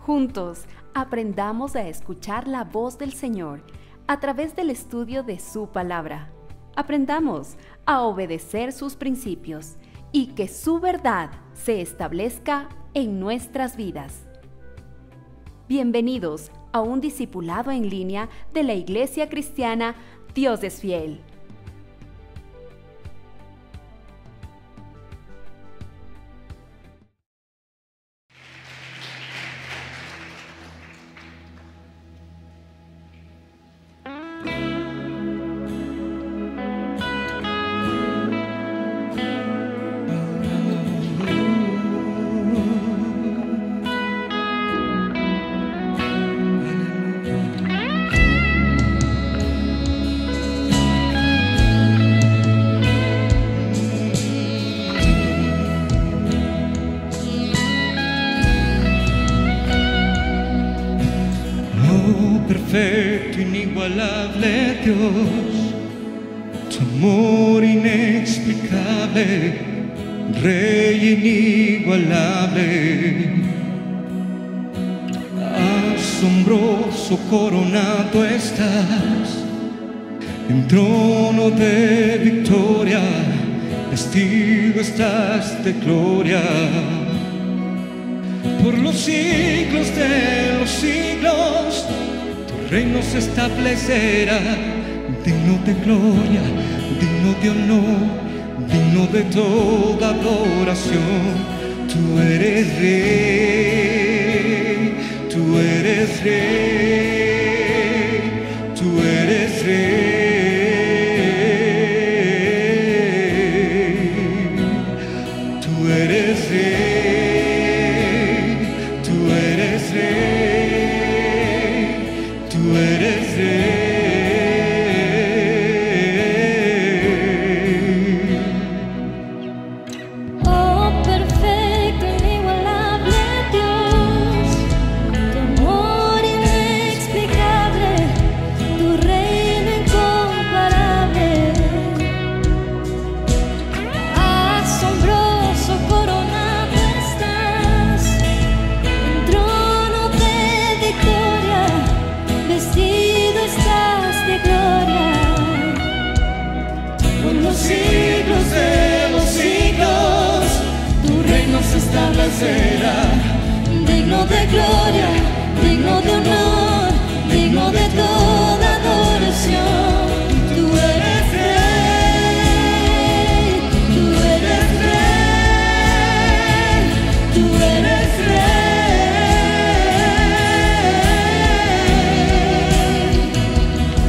Juntos, aprendamos a escuchar la voz del Señor a través del estudio de su palabra. Aprendamos a obedecer sus principios y que su verdad se establezca en nuestras vidas. Bienvenidos a un discipulado en línea de la Iglesia Cristiana Dios es Fiel. Perfecto, inigualable Dios, tu amor inexplicable, Rey inigualable, asombroso coronado estás, en trono de victoria, vestido estás de gloria, por los siglos de los siglos. Reino se establecerá, digno de gloria, digno de honor, digno de toda adoración. Tú eres rey, tú eres rey, tú eres rey, tú eres rey, tú eres rey. Tú eres rey. Oh, perfecto, inigualable Dios, tu amor inexplicable, tu reino incomparable, asombroso coronado estás, en trono de victoria, vestido estás de gloria, por los siglos de los siglos, tu reino se establecerá, digno de gloria, digno de honor, digno de toda adoración. Tú eres rey, tú eres rey, tú eres rey.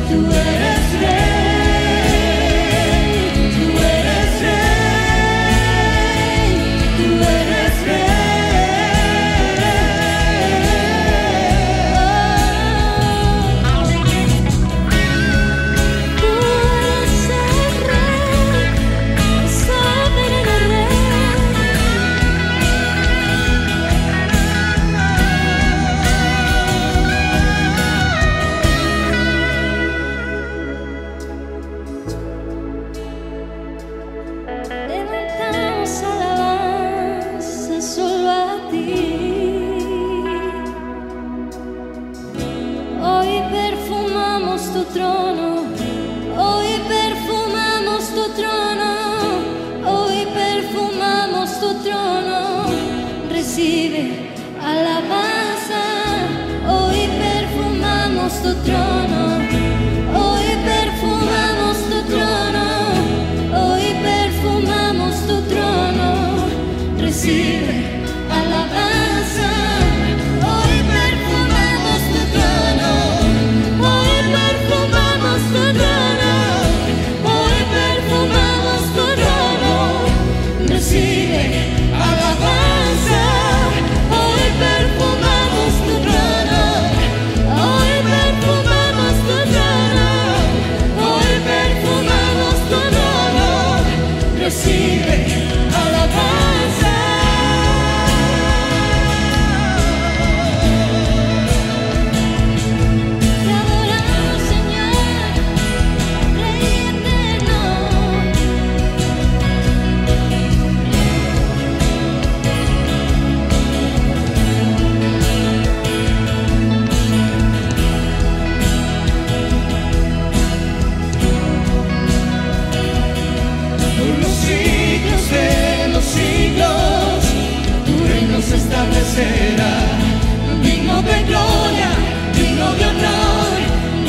Tú eres rey, tú eres rey, tú eres levantamos alabanza solo a ti. Hoy perfumamos tu trono, hoy perfumamos tu trono, hoy perfumamos tu trono. Recibe alabanza, hoy perfumamos tu trono, hoy perfumamos tu trono, hoy perfumamos tu trono. Recibe alabanza, hoy perfumamos tu trono, hoy perfumamos tu trono, hoy perfumamos tu trono. Recibe alabanza, hoy perfumamos tu trono, hoy perfumamos tu trono, hoy perfumamos tu trono. Recibe alabanza. establecerá, digno de gloria, digno de honor,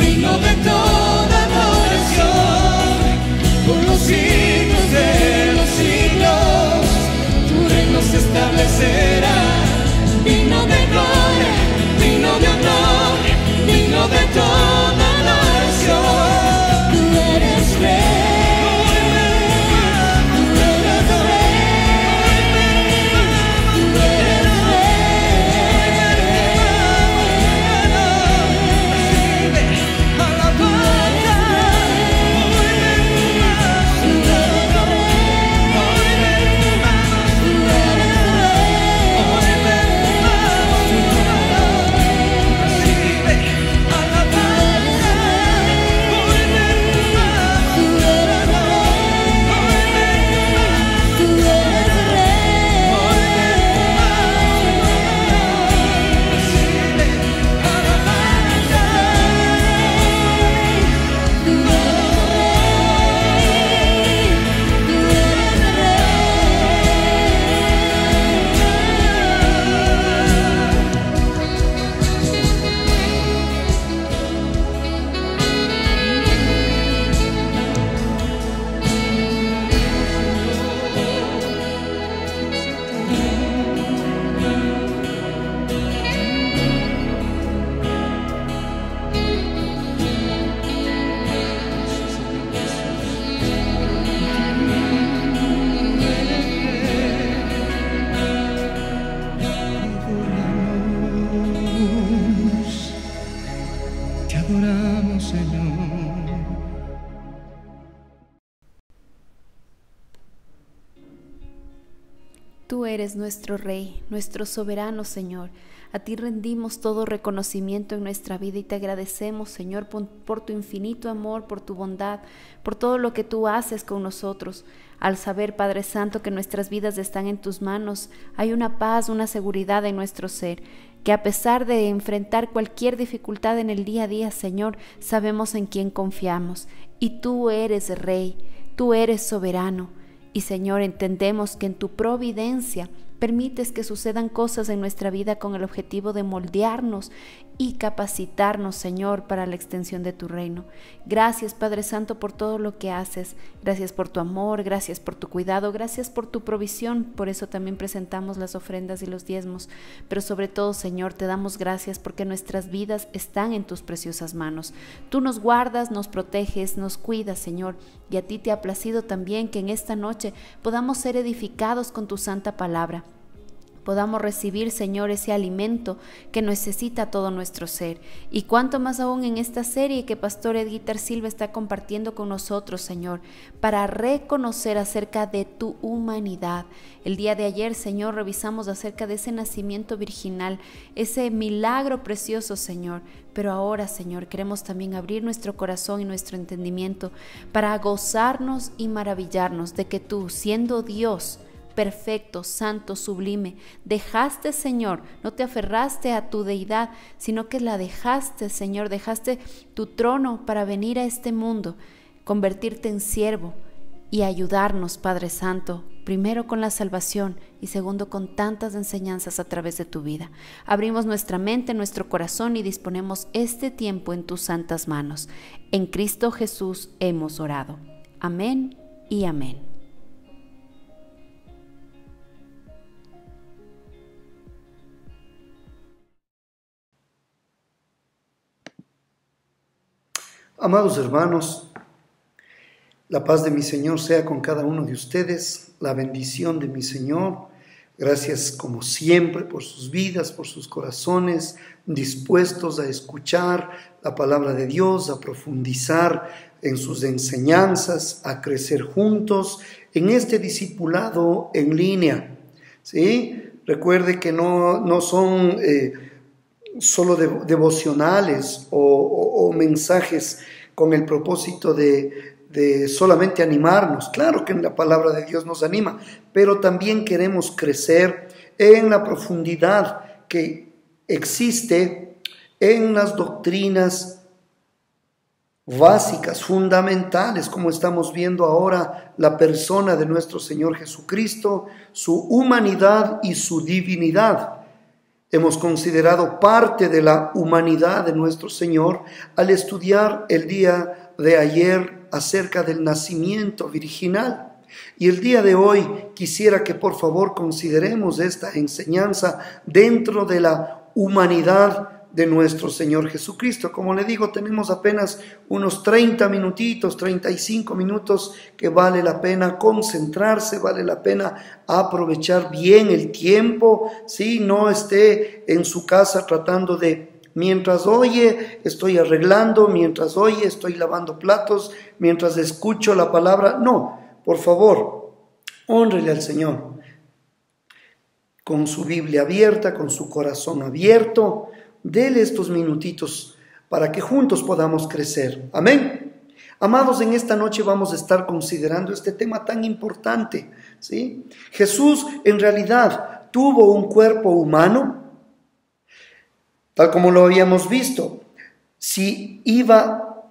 digno de toda adoración, por los siglos de los siglos, tu reino se establecerá, digno de gloria, digno de honor, digno de toda adoración. Tú eres rey. Tú eres nuestro Rey, nuestro soberano, Señor. A ti rendimos todo reconocimiento en nuestra vida y te agradecemos, Señor, por tu infinito amor, por tu bondad, por todo lo que tú haces con nosotros. Al saber, Padre Santo, que nuestras vidas están en tus manos, hay una paz, una seguridad en nuestro ser, que a pesar de enfrentar cualquier dificultad en el día a día, Señor, sabemos en quién confiamos. Y tú eres Rey, tú eres soberano. Y Señor, entendemos que en tu providencia permites que sucedan cosas en nuestra vida con el objetivo de moldearnos y capacitarnos, Señor, para la extensión de tu reino. Gracias, Padre Santo, por todo lo que haces. Gracias por tu amor, gracias por tu cuidado, gracias por tu provisión. Por eso también presentamos las ofrendas y los diezmos. Pero sobre todo, Señor, te damos gracias porque nuestras vidas están en tus preciosas manos. Tú nos guardas, nos proteges, nos cuidas, Señor. Y a ti te ha placido también que en esta noche podamos ser edificados con tu santa palabra. Podamos recibir, Señor, ese alimento que necesita todo nuestro ser. Y cuánto más aún en esta serie que Pastor Edguitar Silva está compartiendo con nosotros, Señor, para reconocer acerca de tu humanidad. El día de ayer, Señor, revisamos acerca de ese nacimiento virginal, ese milagro precioso, Señor. Pero ahora, Señor, queremos también abrir nuestro corazón y nuestro entendimiento para gozarnos y maravillarnos de que tú, siendo Dios, perfecto, santo, sublime, dejaste, Señor, no te aferraste a tu deidad, sino que la dejaste, Señor, dejaste tu trono para venir a este mundo, convertirte en siervo y ayudarnos, Padre Santo, primero con la salvación y segundo con tantas enseñanzas a través de tu vida. Abrimos nuestra mente, nuestro corazón y disponemos este tiempo en tus santas manos. En Cristo Jesús hemos orado. Amén y amén. Amados hermanos, la paz de mi Señor sea con cada uno de ustedes, la bendición de mi Señor. Gracias como siempre por sus vidas, por sus corazones, dispuestos a escuchar la palabra de Dios, a profundizar en sus enseñanzas, a crecer juntos en este discipulado en línea. ¿Sí? Recuerde que no son solo devocionales o mensajes con el propósito de solamente animarnos. Claro que en la palabra de Dios nos anima, pero también queremos crecer en la profundidad que existe en las doctrinas básicas, fundamentales, como estamos viendo ahora la persona de nuestro Señor Jesucristo, su humanidad y su divinidad. Hemos considerado parte de la humanidad de nuestro Señor al estudiar el día de ayer acerca del nacimiento virginal. Y el día de hoy quisiera que por favor consideremos esta enseñanza dentro de la humanidad de nuestro Señor Jesucristo. Como le digo, tenemos apenas unos 30 minutitos, 35 minutos que vale la pena concentrarse, vale la pena aprovechar bien el tiempo, ¿sí? No esté en su casa tratando de, mientras oye, estoy arreglando, mientras oye, estoy lavando platos, mientras escucho la palabra. No, por favor, hónrele al Señor con su Biblia abierta, con su corazón abierto. Dele estos minutitos para que juntos podamos crecer. Amén. Amados, en esta noche vamos a estar considerando este tema tan importante, ¿sí? Jesús en realidad tuvo un cuerpo humano, tal como lo habíamos visto. Si iba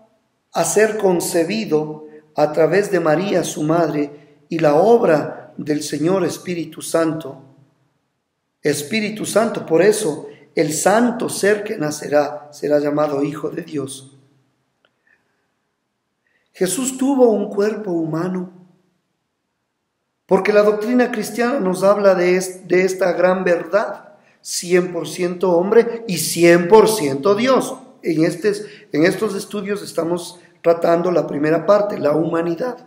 a ser concebido a través de María, su madre, y la obra del Señor Espíritu Santo, por eso el santo ser que nacerá será llamado Hijo de Dios. Jesús tuvo un cuerpo humano, porque la doctrina cristiana nos habla de esta gran verdad, 100% hombre y 100% Dios. En estos estudios estamos tratando la primera parte, la humanidad.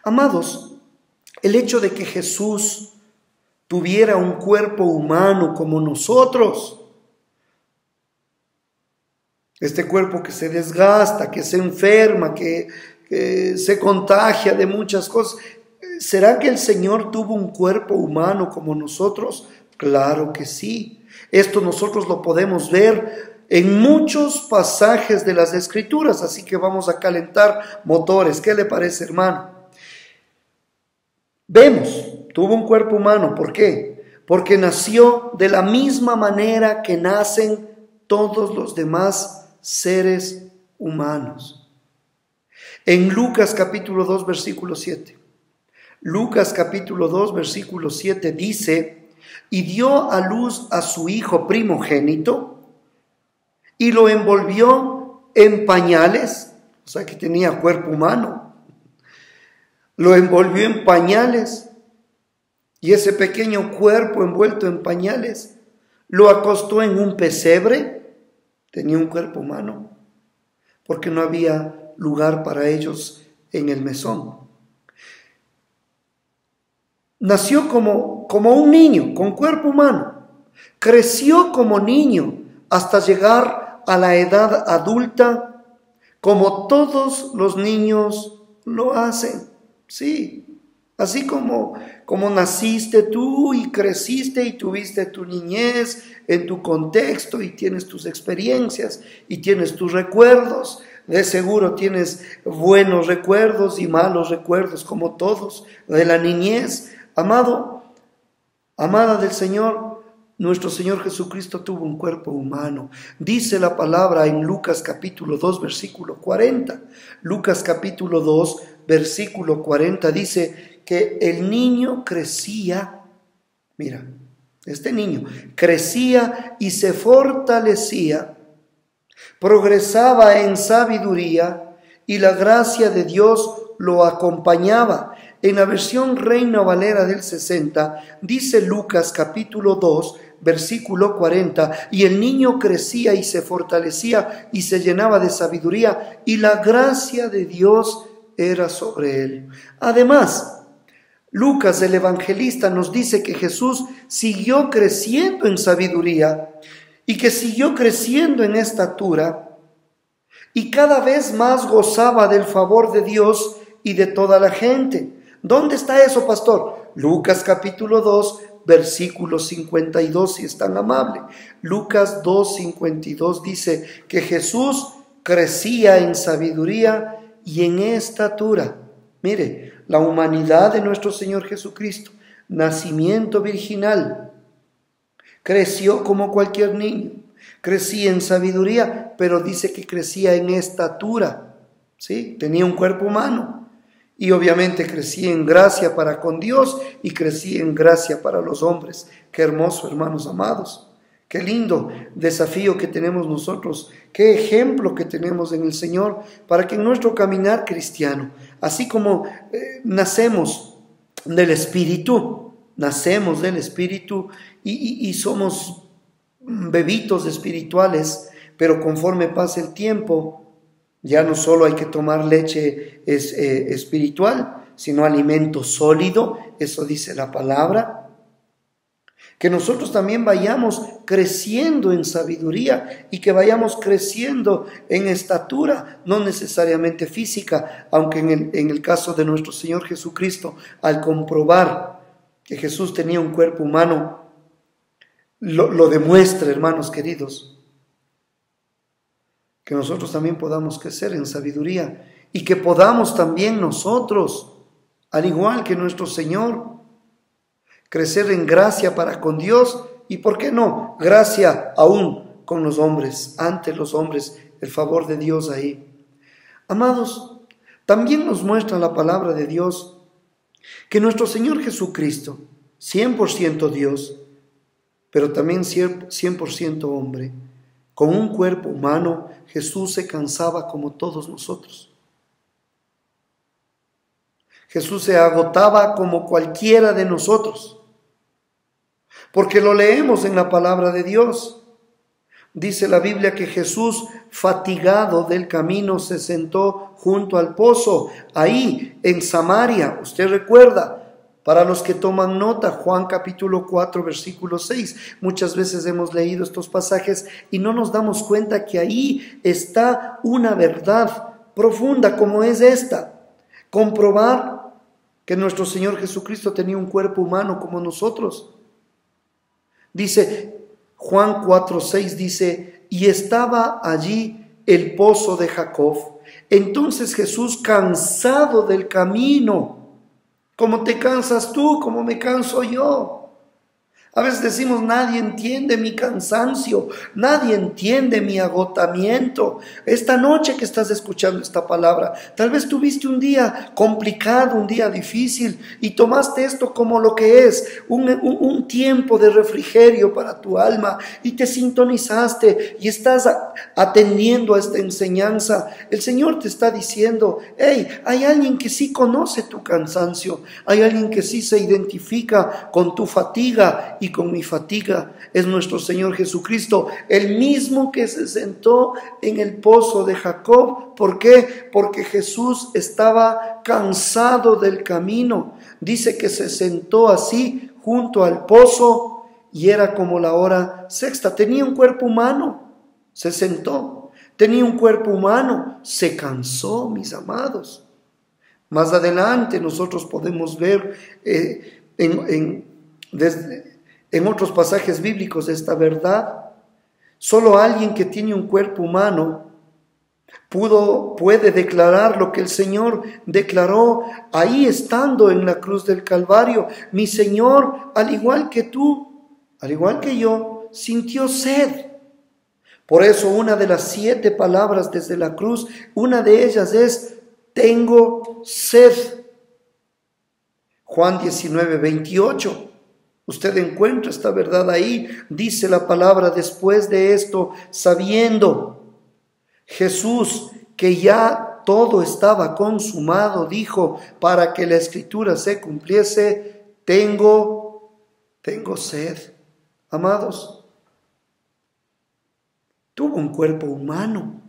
Amados, el hecho de que Jesús tuviera un cuerpo humano como nosotros, este cuerpo que se desgasta, que se enferma, que se contagia de muchas cosas. ¿Será que el Señor tuvo un cuerpo humano como nosotros? Claro que sí. Esto nosotros lo podemos ver en muchos pasajes de las Escrituras, así que vamos a calentar motores. ¿Qué le parece, hermano? Vemos, tuvo un cuerpo humano. ¿Por qué? Porque nació de la misma manera que nacen todos los demás seres humanos. En Lucas capítulo 2 versículo 7. Lucas capítulo 2 versículo 7 dice: y dio a luz a su hijo primogénito y lo envolvió en pañales, o sea que tenía cuerpo humano, lo envolvió en pañales, y ese pequeño cuerpo envuelto en pañales lo acostó en un pesebre. Tenía un cuerpo humano, porque no había lugar para ellos en el mesón. Nació como un niño, con cuerpo humano. Creció como niño hasta llegar a la edad adulta, como todos los niños lo hacen. Sí, así como naciste tú y creciste y tuviste tu niñez en tu contexto y tienes tus experiencias y tienes tus recuerdos. De seguro tienes buenos recuerdos y malos recuerdos, como todos, de la niñez. Amado, amada del Señor, nuestro Señor Jesucristo tuvo un cuerpo humano. Dice la palabra en Lucas capítulo 2, versículo 40. Lucas capítulo 2, versículo 40 dice que el niño crecía, mira, este niño crecía y se fortalecía, progresaba en sabiduría y la gracia de Dios lo acompañaba. En la versión Reina Valera del 60 dice Lucas capítulo 2 versículo 40: y el niño crecía y se fortalecía y se llenaba de sabiduría y la gracia de Dios era sobre él. Además, Lucas, el evangelista, nos dice que Jesús siguió creciendo en sabiduría y que siguió creciendo en estatura y cada vez más gozaba del favor de Dios y de toda la gente. ¿Dónde está eso, pastor? Lucas capítulo 2, versículo 52, si es tan amable. Lucas 2:52 dice que Jesús crecía en sabiduría y en estatura. Mire, la humanidad de nuestro Señor Jesucristo, nacimiento virginal, creció como cualquier niño, crecía en sabiduría, pero dice que crecía en estatura, ¿sí? Tenía un cuerpo humano y obviamente crecía en gracia para con Dios y crecía en gracia para los hombres. Qué hermoso, hermanos amados, Qué lindo desafío que tenemos nosotros, qué ejemplo que tenemos en el Señor para que en nuestro caminar cristiano, así como nacemos del Espíritu y somos bebitos espirituales, pero conforme pasa el tiempo, ya no solo hay que tomar leche espiritual, sino alimento sólido, eso dice la palabra. Que nosotros también vayamos creciendo en sabiduría y que vayamos creciendo en estatura, no necesariamente física, aunque en el caso de nuestro Señor Jesucristo, al comprobar que Jesús tenía un cuerpo humano, lo demuestra, hermanos queridos. Que nosotros también podamos crecer en sabiduría y que podamos también nosotros, al igual que nuestro Señor, crecer en gracia para con Dios y, ¿por qué no?, gracia aún con los hombres, ante los hombres, el favor de Dios ahí. Amados, también nos muestra la palabra de Dios que nuestro Señor Jesucristo, 100% Dios, pero también 100% hombre, con un cuerpo humano, Jesús se cansaba como todos nosotros. Jesús se agotaba como cualquiera de nosotros. Porque lo leemos en la palabra de Dios. Dice la Biblia que Jesús, fatigado del camino, se sentó junto al pozo, ahí en Samaria. Usted recuerda, para los que toman nota, Juan capítulo 4, versículo 6. Muchas veces hemos leído estos pasajes y no nos damos cuenta que ahí está una verdad profunda como es esta. Comprobar que nuestro Señor Jesucristo tenía un cuerpo humano como nosotros. Dice Juan 4:6, dice, y estaba allí el pozo de Jacob. Entonces Jesús, cansado del camino, como te cansas tú, como me canso yo. A veces decimos, nadie entiende mi cansancio, nadie entiende mi agotamiento. Esta noche que estás escuchando esta palabra, tal vez tuviste un día complicado, un día difícil, y tomaste esto como lo que es, un tiempo de refrigerio para tu alma, y te sintonizaste y estás atendiendo a esta enseñanza. El Señor te está diciendo, hey, hay alguien que sí conoce tu cansancio, hay alguien que sí se identifica con tu fatiga y con mi fatiga. Es nuestro Señor Jesucristo, el mismo que se sentó en el pozo de Jacob. ¿Por qué? Porque Jesús estaba cansado del camino. Dice que se sentó así junto al pozo y era como la hora sexta. Tenía un cuerpo humano, se sentó. Tenía un cuerpo humano, se cansó, mis amados. Más adelante nosotros podemos ver en otros pasajes bíblicos esta verdad. Solo alguien que tiene un cuerpo humano puede declarar lo que el Señor declaró ahí estando en la cruz del Calvario. Mi Señor, al igual que tú, al igual que yo, sintió sed. Por eso una de las 7 palabras desde la cruz, una de ellas es, tengo sed. Juan 19:28. Usted encuentra esta verdad ahí. Dice la palabra, después de esto, sabiendo Jesús que ya todo estaba consumado, dijo, para que la escritura se cumpliese, tengo sed. Amados, tuvo un cuerpo humano.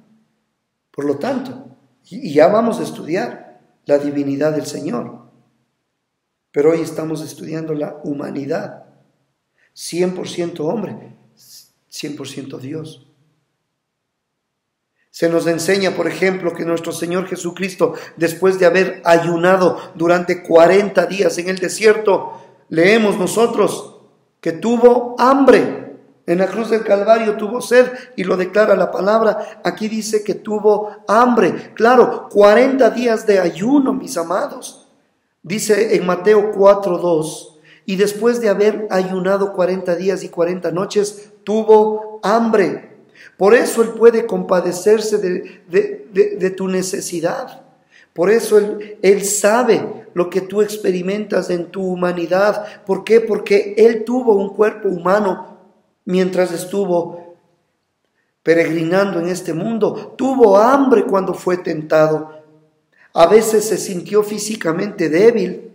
Por lo tanto, y ya vamos a estudiar la divinidad del Señor. Pero hoy estamos estudiando la humanidad, 100% hombre, 100% Dios. Se nos enseña, por ejemplo, que nuestro Señor Jesucristo, después de haber ayunado durante 40 días en el desierto, leemos nosotros que tuvo hambre. En la cruz del Calvario tuvo sed y lo declara la palabra. Aquí dice que tuvo hambre. Claro, 40 días de ayuno, mis amados. Dice en Mateo 4:2, y después de haber ayunado 40 días y 40 noches, tuvo hambre. Por eso Él puede compadecerse de tu necesidad. Por eso Él sabe lo que tú experimentas en tu humanidad. ¿Por qué? Porque Él tuvo un cuerpo humano mientras estuvo peregrinando en este mundo. Tuvo hambre cuando fue tentado. A veces se sintió físicamente débil,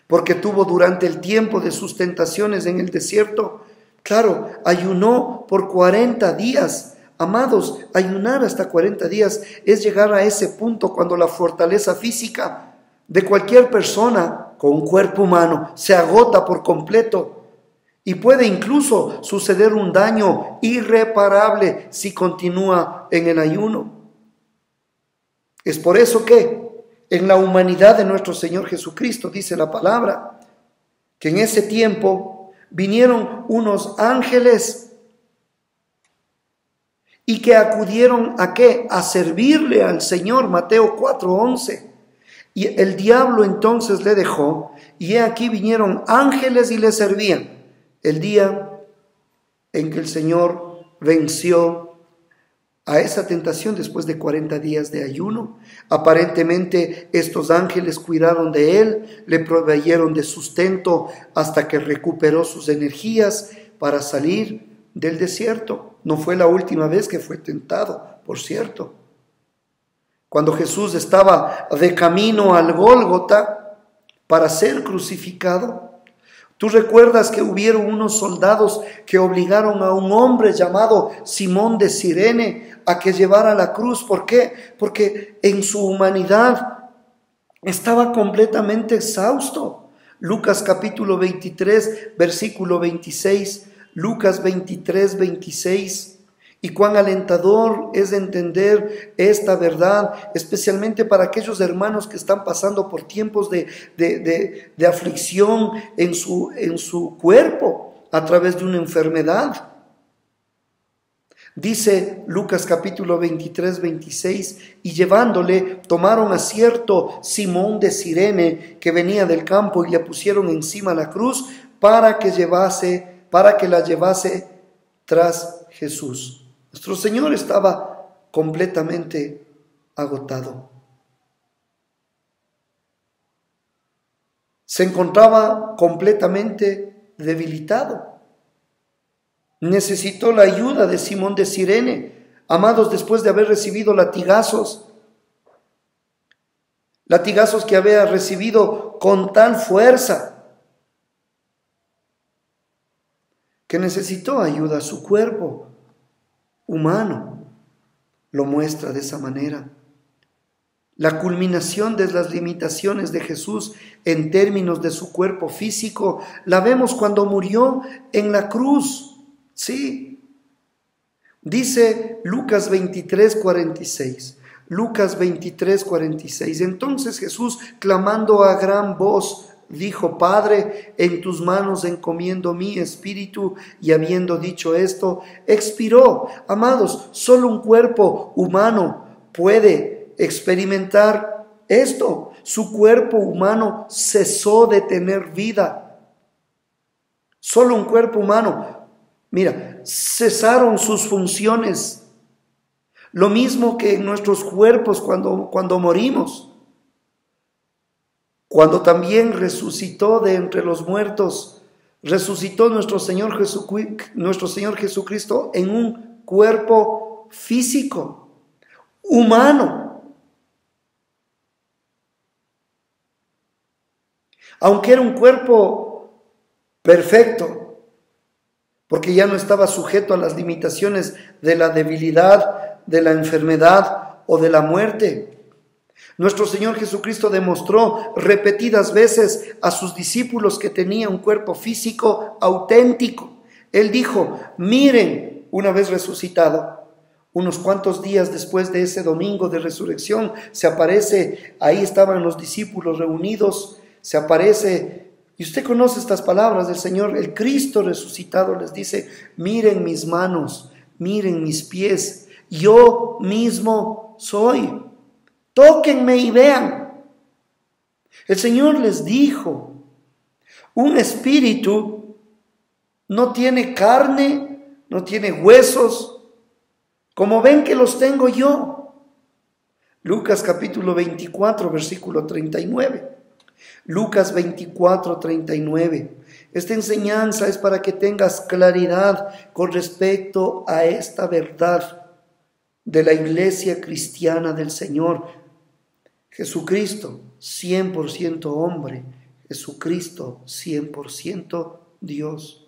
porque tuvo durante el tiempo de sus tentaciones en el desierto, claro, ayunó por 40 días. Amados, ayunar hasta 40 días es llegar a ese punto cuando la fortaleza física de cualquier persona con un cuerpo humano se agota por completo y puede incluso suceder un daño irreparable si continúa en el ayuno. Es por eso que en la humanidad de nuestro Señor Jesucristo, dice la palabra, que en ese tiempo vinieron unos ángeles y que acudieron ¿a qué? A servirle al Señor, Mateo 4:11. Y el diablo entonces le dejó, y he aquí vinieron ángeles y le servían. El día en que el Señor venció a esa tentación después de 40 días de ayuno, aparentemente estos ángeles cuidaron de él, le proveyeron de sustento hasta que recuperó sus energías para salir del desierto. No fue la última vez que fue tentado, por cierto. Cuando Jesús estaba de camino al Gólgota para ser crucificado, tú recuerdas que hubieron unos soldados que obligaron a un hombre llamado Simón de Cirene a que llevara la cruz. ¿Por qué? Porque en su humanidad estaba completamente exhausto. Lucas capítulo 23, versículo 26. Lucas 23, 26. Y cuán alentador es entender esta verdad, especialmente para aquellos hermanos que están pasando por tiempos de aflicción en su cuerpo a través de una enfermedad. Dice Lucas capítulo 23, 26, y llevándole tomaron a cierto Simón de Cirene que venía del campo y le pusieron encima la cruz para que la llevase tras Jesús. Nuestro Señor estaba completamente agotado. Se encontraba completamente debilitado. Necesitó la ayuda de Simón de Cirene. Amados, después de haber recibido latigazos que había recibido con tal fuerza, que necesitó ayuda a su cuerpo humano, lo muestra de esa manera. La culminación de las limitaciones de Jesús en términos de su cuerpo físico la vemos cuando murió en la cruz. Sí. Dice Lucas 23, 46. Lucas 23, 46. Entonces Jesús, clamando a gran voz, dijo: Padre, en tus manos encomiendo mi espíritu. Y habiendo dicho esto, expiró. Amados, solo un cuerpo humano puede experimentar esto. Su cuerpo humano cesó de tener vida. Solo un cuerpo humano. Mira, cesaron sus funciones. Lo mismo que en nuestros cuerpos cuando morimos. Cuando también resucitó de entre los muertos, resucitó nuestro Señor Jesucristo en un cuerpo físico, humano. Aunque era un cuerpo perfecto, porque ya no estaba sujeto a las limitaciones de la debilidad, de la enfermedad o de la muerte. Nuestro Señor Jesucristo demostró repetidas veces a sus discípulos que tenía un cuerpo físico auténtico. Él dijo: miren, una vez resucitado, unos cuantos días después de ese domingo de resurrección, se aparece, ahí estaban los discípulos reunidos, se aparece, y usted conoce estas palabras del Señor, el Cristo resucitado les dice: miren mis manos, miren mis pies, yo mismo soy. Tóquenme y vean. El Señor les dijo: un espíritu no tiene carne, no tiene huesos, como ven que los tengo yo. Lucas capítulo 24, versículo 39. Lucas 24, 39. Esta enseñanza es para que tengas claridad con respecto a esta verdad de la iglesia cristiana del Señor. Jesucristo, 100% hombre. Jesucristo, 100% Dios.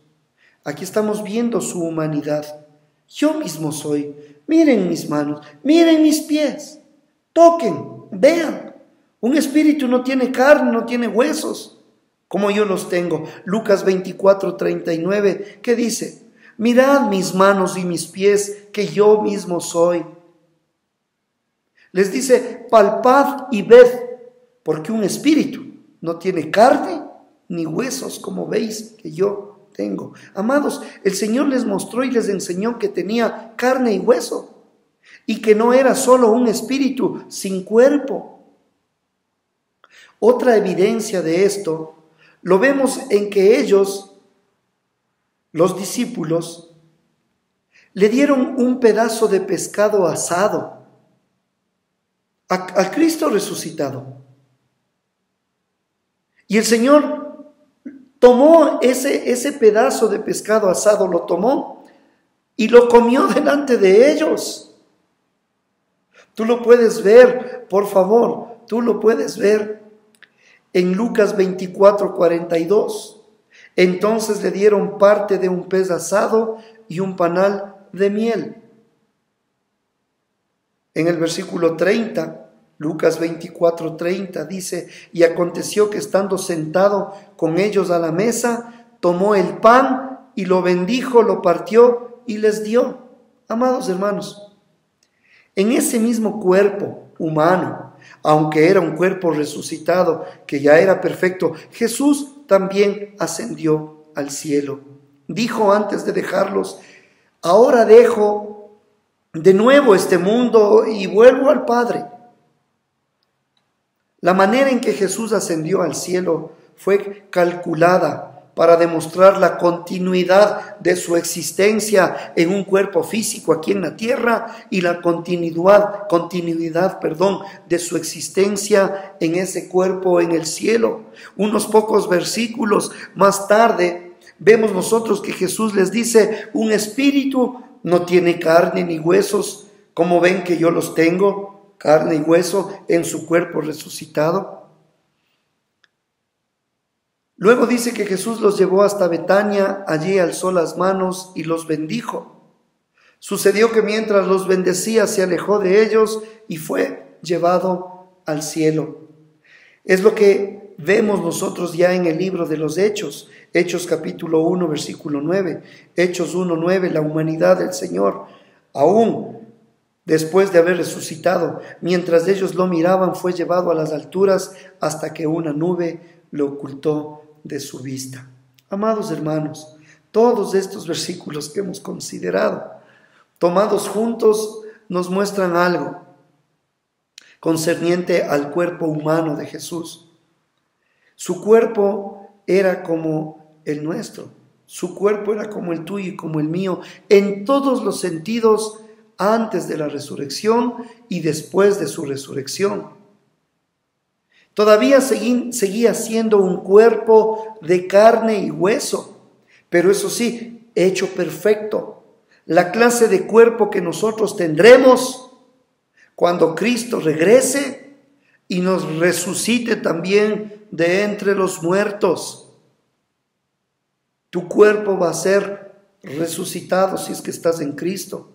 Aquí estamos viendo su humanidad. Yo mismo soy. Miren mis manos, miren mis pies. Toquen, vean. Un espíritu no tiene carne, no tiene huesos, como yo los tengo. Lucas 24:39, ¿qué dice? Mirad mis manos y mis pies, que yo mismo soy. Les dice, palpad y ved, porque un espíritu no tiene carne ni huesos, como veis que yo tengo. Amados, el Señor les mostró y les enseñó que tenía carne y hueso, y que no era solo un espíritu sin cuerpo. Otra evidencia de esto lo vemos en que ellos, los discípulos, le dieron un pedazo de pescado asado a Cristo resucitado. Y el Señor tomó ese pedazo de pescado asado, lo tomó y lo comió delante de ellos. Tú lo puedes ver, por favor, tú lo puedes ver en Lucas 24:42. Entonces le dieron parte de un pez asado y un panal de miel. En el versículo 30, Lucas 24:30 dice, y aconteció que estando sentado con ellos a la mesa, tomó el pan y lo bendijo, lo partió y les dio. Amados hermanos, en ese mismo cuerpo humano, aunque era un cuerpo resucitado, que ya era perfecto, Jesús también ascendió al cielo. Dijo antes de dejarlos, ahora dejo de nuevo este mundo y vuelvo al Padre. La manera en que Jesús ascendió al cielo fue calculada para demostrar la continuidad de su existencia en un cuerpo físico aquí en la tierra y la continuidad, de su existencia en ese cuerpo en el cielo. Unos pocos versículos más tarde vemos nosotros que Jesús les dice, un espíritu no tiene carne ni huesos, como ven que yo los tengo, carne y hueso en su cuerpo resucitado. Luego dice que Jesús los llevó hasta Betania, allí alzó las manos y los bendijo. Sucedió que mientras los bendecía se alejó de ellos y fue llevado al cielo. Es lo que vemos nosotros ya en el libro de los Hechos, Hechos capítulo 1, versículo 9, Hechos 1:9, la humanidad del Señor, aún después de haber resucitado, mientras ellos lo miraban, fue llevado a las alturas hasta que una nube lo ocultó de su vista. Amados hermanos, todos estos versículos que hemos considerado, tomados juntos, nos muestran algo concerniente al cuerpo humano de Jesús. Su cuerpo era como el nuestro, su cuerpo era como el tuyo y como el mío, en todos los sentidos, antes de la resurrección y después de su resurrección. Todavía seguía siendo un cuerpo de carne y hueso, pero eso sí, hecho perfecto. La clase de cuerpo que nosotros tendremos cuando Cristo regrese y nos resucite también de entre los muertos. Tu cuerpo va a ser resucitado si es que estás en Cristo.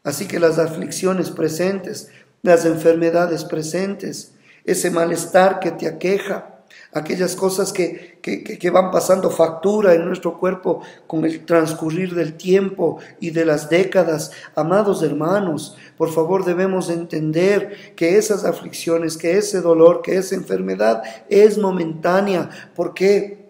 Así que las aflicciones presentes, las enfermedades presentes, ese malestar que te aqueja, aquellas cosas que van pasando factura en nuestro cuerpo con el transcurrir del tiempo y de las décadas. Amados hermanos, por favor debemos entender que esas aflicciones, que ese dolor, que esa enfermedad es momentánea. ¿Por qué?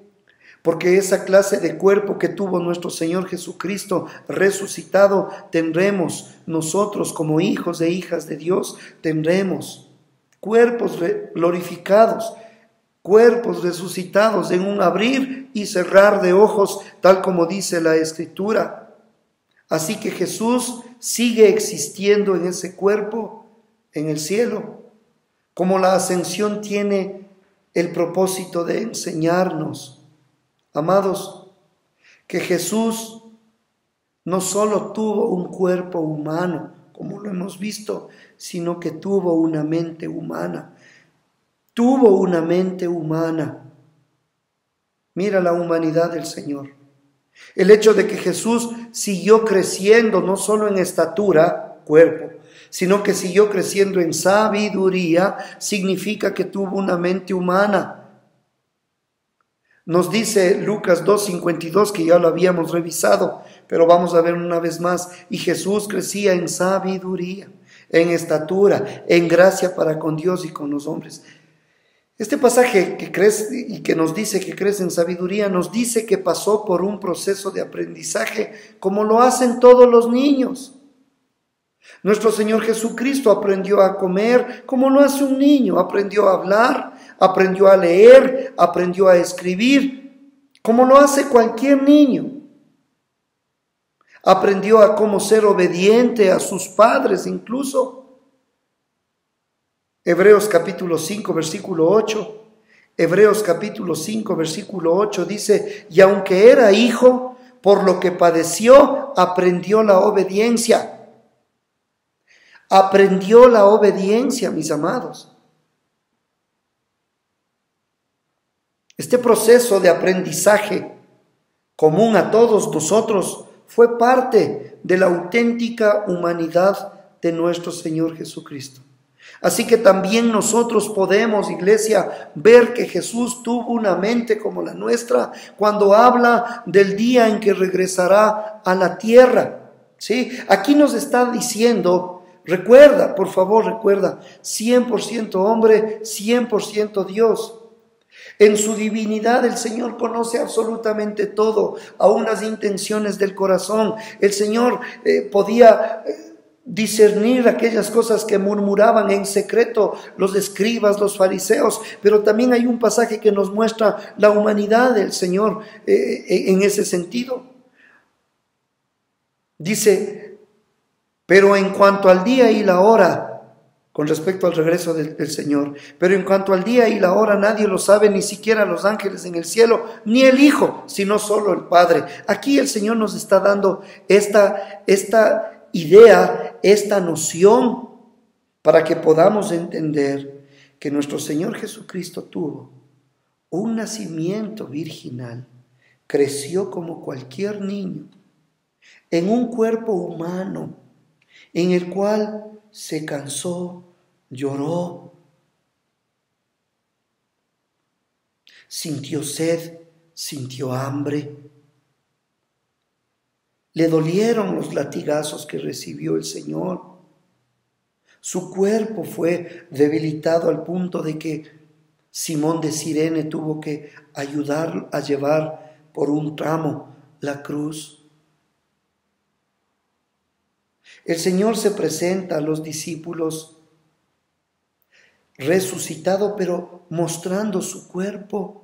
Porque esa clase de cuerpo que tuvo nuestro Señor Jesucristo resucitado, tendremos nosotros como hijos e hijas de Dios, tendremos cuerpos glorificados, cuerpos resucitados en un abrir y cerrar de ojos, tal como dice la Escritura. Así que Jesús sigue existiendo en ese cuerpo en el cielo, como la ascensión tiene el propósito de enseñarnos Amados, que Jesús no solo tuvo un cuerpo humano, como lo hemos visto, sino que tuvo una mente humana. Tuvo una mente humana. Mira la humanidad del Señor. El hecho de que Jesús siguió creciendo no solo en estatura, cuerpo, sino que siguió creciendo en sabiduría, significa que tuvo una mente humana. Nos dice Lucas 2:52, que ya lo habíamos revisado, pero vamos a ver una vez más. Y Jesús crecía en sabiduría, en estatura, en gracia para con Dios y con los hombres. Este pasaje que crece y que nos dice que crece en sabiduría, nos dice que pasó por un proceso de aprendizaje como lo hacen todos los niños. Nuestro Señor Jesucristo aprendió a comer como lo hace un niño, aprendió a hablar, aprendió a leer, aprendió a escribir, como lo hace cualquier niño. Aprendió a cómo ser obediente a sus padres incluso. Hebreos capítulo 5, versículo 8. Hebreos capítulo 5, versículo 8 dice: y aunque era hijo, por lo que padeció, aprendió la obediencia. Aprendió la obediencia, mis amados. Este proceso de aprendizaje común a todos nosotros fue parte de la auténtica humanidad de nuestro Señor Jesucristo. Así que también nosotros podemos, iglesia, ver que Jesús tuvo una mente como la nuestra cuando habla del día en que regresará a la tierra. ¿Sí? Aquí nos está diciendo, recuerda, por favor, recuerda, 100% hombre, 100% Dios. En su divinidad el Señor conoce absolutamente todo, aún las intenciones del corazón. El Señor podía discernir aquellas cosas que murmuraban en secreto los escribas, los fariseos, pero también hay un pasaje que nos muestra la humanidad del Señor en ese sentido. Dice: pero en cuanto al día y la hora, con respecto al regreso del Señor, pero en cuanto al día y la hora nadie lo sabe, ni siquiera los ángeles en el cielo, ni el Hijo, sino solo el Padre. Aquí el Señor nos está dando esta idea, esta noción, para que podamos entender que nuestro Señor Jesucristo tuvo un nacimiento virginal, creció como cualquier niño, en un cuerpo humano, en el cual se cansó, lloró, sintió sed, sintió hambre. Le dolieron los latigazos que recibió el Señor. Su cuerpo fue debilitado al punto de que Simón de Cirene tuvo que ayudar a llevar por un tramo la cruz. El Señor se presenta a los discípulos resucitado, pero mostrando su cuerpo,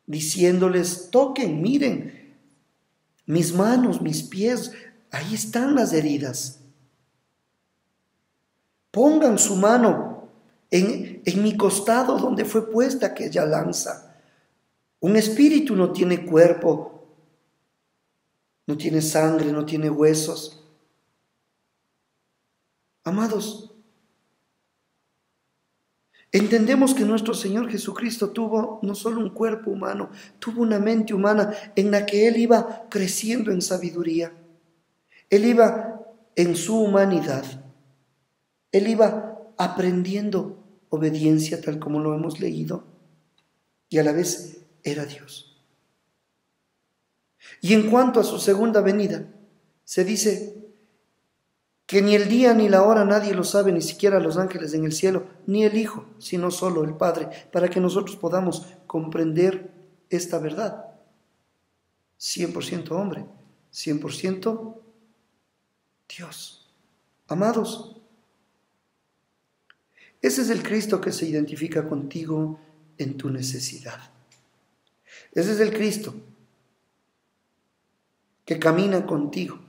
diciéndoles: toquen, miren, mis manos, mis pies, ahí están las heridas. Pongan su mano en mi costado donde fue puesta aquella lanza. Un espíritu no tiene cuerpo, no tiene sangre, no tiene huesos. Amados, entendemos que nuestro Señor Jesucristo tuvo no solo un cuerpo humano, tuvo una mente humana en la que Él iba creciendo en sabiduría. Él iba en su humanidad. Él iba aprendiendo obediencia, tal como lo hemos leído, y a la vez era Dios. Y en cuanto a su segunda venida, se dice que ni el día ni la hora nadie lo sabe, ni siquiera los ángeles en el cielo, ni el Hijo, sino solo el Padre, para que nosotros podamos comprender esta verdad. 100% hombre, 100% Dios. Amados, ese es el Cristo que se identifica contigo en tu necesidad. Ese es el Cristo que camina contigo.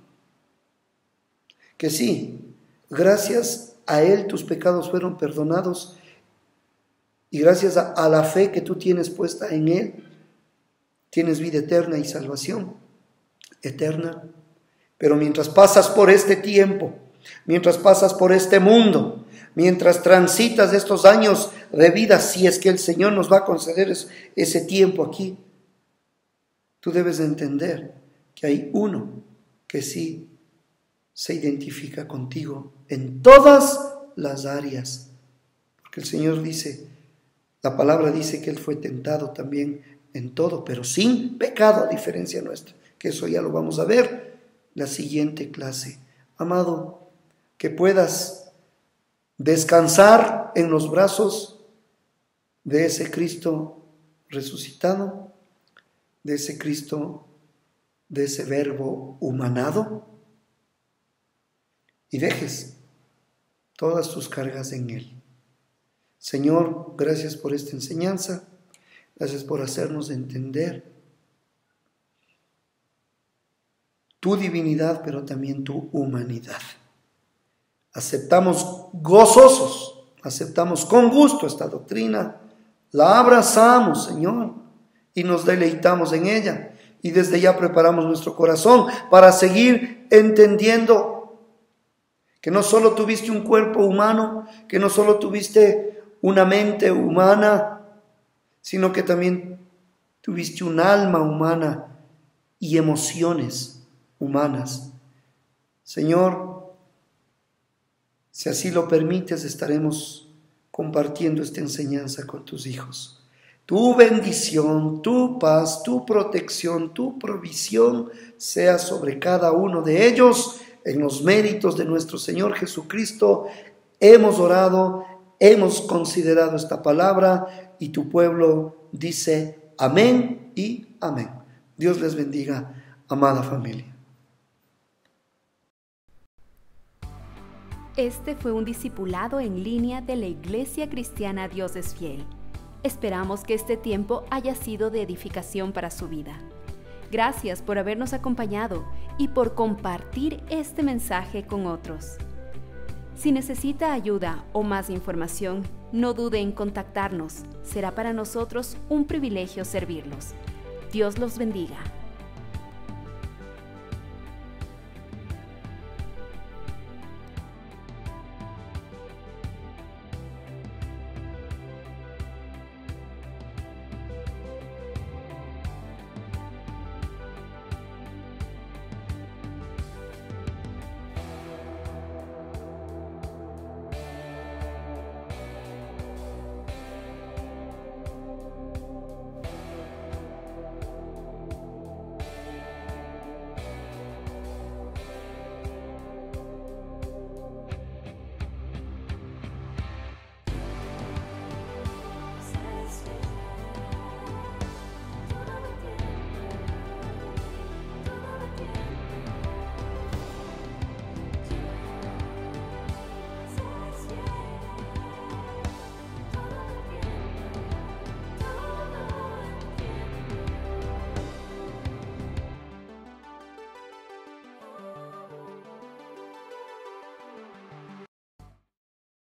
Que sí, gracias a Él tus pecados fueron perdonados, y gracias a la fe que tú tienes puesta en Él, tienes vida eterna y salvación eterna. Pero mientras pasas por este tiempo, mientras pasas por este mundo, mientras transitas estos años de vida, si es que el Señor nos va a conceder ese tiempo aquí, tú debes entender que hay uno que sí se identifica contigo en todas las áreas. Porque el Señor dice, la palabra dice que Él fue tentado también en todo, pero sin pecado, a diferencia nuestra, que eso ya lo vamos a ver la siguiente clase. Amado, que puedas descansar en los brazos de ese Cristo resucitado, de ese Cristo, de ese Verbo humanado, y dejes todas tus cargas en Él. Señor, gracias por esta enseñanza, gracias por hacernos entender tu divinidad, pero también tu humanidad. Aceptamos gozosos, aceptamos con gusto esta doctrina, la abrazamos, Señor, y nos deleitamos en ella. Y desde ya preparamos nuestro corazón para seguir entendiendo que no solo tuviste un cuerpo humano, que no solo tuviste una mente humana, sino que también tuviste un alma humana y emociones humanas. Señor, si así lo permites, estaremos compartiendo esta enseñanza con tus hijos. Tu bendición, tu paz, tu protección, tu provisión sea sobre cada uno de ellos. En los méritos de nuestro Señor Jesucristo hemos orado, hemos considerado esta palabra y tu pueblo dice amén y amén. Dios les bendiga, amada familia. Este fue un discipulado en línea de la Iglesia Cristiana Dios es Fiel. Esperamos que este tiempo haya sido de edificación para su vida. Gracias por habernos acompañado y por compartir este mensaje con otros. Si necesita ayuda o más información, no dude en contactarnos. Será para nosotros un privilegio servirlos. Dios los bendiga.